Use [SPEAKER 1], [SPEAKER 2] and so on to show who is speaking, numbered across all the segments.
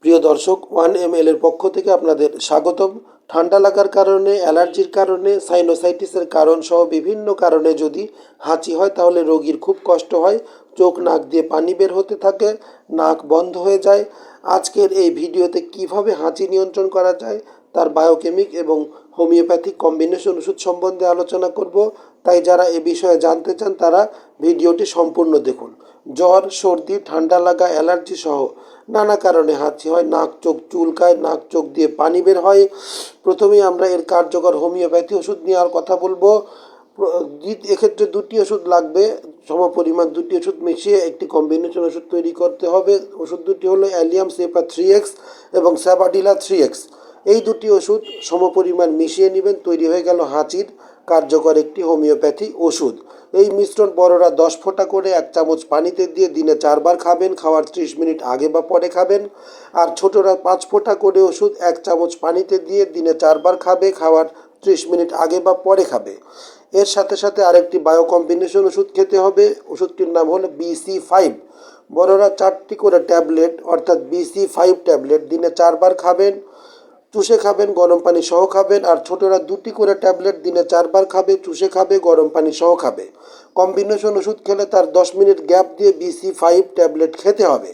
[SPEAKER 1] প্রিয় দর্শক, 1ml এর পক্ষ থেকে আপনাদের স্বাগতম। ঠান্ডা লাগার কারণে, অ্যালার্জির কারণে, সাইনোসাইটিসের কারণ সহ বিভিন্ন কারণে যদি হাঁচি হয় তাহলে রোগীর খুব কষ্ট হয়। চোখ নাক দিয়ে পানি বের হতে থাকে, নাক বন্ধ হয়ে যায়। আজকের এই ভিডিওতে কিভাবে হাঁচি নিয়ন্ত্রণ করা যায় তার বায়োকেমিক এবং হোমিওপ্যাথিক কম্বিনেশন ওষুধ সম্বন্ধে আলোচনা করব। তাই যারা এ বিষয়ে জানতে চান তারা ভিডিওটি সম্পূর্ণ দেখুন। জ্বর, সর্দি, ঠান্ডা লাগা, অ্যালার্জি সহ নানা কারণে হাঁচি হয়, নাক চোখ চুলকায়, নাক চোখ দিয়ে পানি বের হয়। প্রথমেই আমরা এর কার্যকর হোমিওপ্যাথি ওষুধ নেওয়ার কথা বলবো। এক্ষেত্রে দুটি ওষুধ লাগবে, সমপরিমাণ দুটি ওষুধ মিশিয়ে একটি কম্বিনেশন ওষুধ তৈরি করতে হবে। ওষুধ দুটি হলো অ্যালিয়াম সেপা 3x এবং স্যাবাডিলা 3x। এই দুটি ওষুধ সমপরিমাণ মিশিয়ে নেবেন, তৈরি হয়ে গেল হাঁচির কার্যকর একটি হোমিওপ্যাথি ওষুধ। এই মিশ্রণ বড়রা 10 ফোঁটা করে 1 চামচ পানিতে দিয়ে দিনে 4 বার খাবেন, খাওয়ার 30 মিনিট আগে বা পরে খাবেন। আর ছোটরা 5 ফোঁটা করে ওষুধ 1 চামচ পানিতে দিয়ে দিনে 4 বার খাবে, খাওয়ার 30 মিনিট আগে বা পরে খাবে। এর সাথে সাথে আরেকটি বায়ো কম্বিনেশন ওষুধ খেতে হবে। ওষুধটির নাম হলো BC5। বড়রা 4টি করে ট্যাবলেট অর্থাৎ BC5 ট্যাবলেট দিনে 4 বার খাবেন, চুষে খাবেন, গরম পানি সহ খাবেন। আর ছোটরা 2টি করে ট্যাবলেট দিনে 4 বার খাবে, চুষে খাবে, গরম পানি সহ খাবে। কম্বিনেশন ওষুধ খেলে তার 10 মিনিট গ্যাপ দিয়ে BC5 ট্যাবলেট খেতে হবে।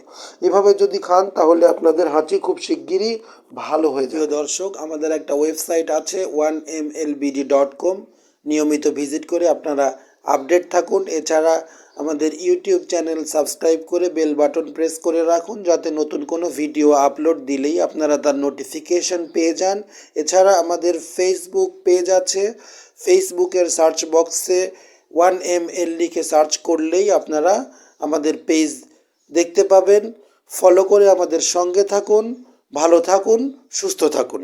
[SPEAKER 1] এভাবে যদি খান তাহলে আপনাদের হাঁচি খুব শিগগিরই ভালো হয়ে যাবে। দর্শক, আমাদের একটা ওয়েবসাইট আছে 1mlbd.com। নিয়মিত ভিজিট করে আপনারা আপডেট থাকুন। এছাড়া আমাদের ইউটিউব চ্যানেল সাবস্ক্রাইব করে বেল বাটন প্রেস করে রাখুন, যাতে নতুন কোনো ভিডিও আপলোড দিলেই আপনারা তার নোটিফিকেশন পেয়ে যান। এছাড়া আমাদের ফেসবুক পেজ আছে। ফেসবুকের সার্চ বক্সে 1ml লিখে সার্চ করলেই আপনারা আমাদের পেজ দেখতে পাবেন। ফলো করে আমাদের সঙ্গে থাকুন। ভালো থাকুন, সুস্থ থাকুন।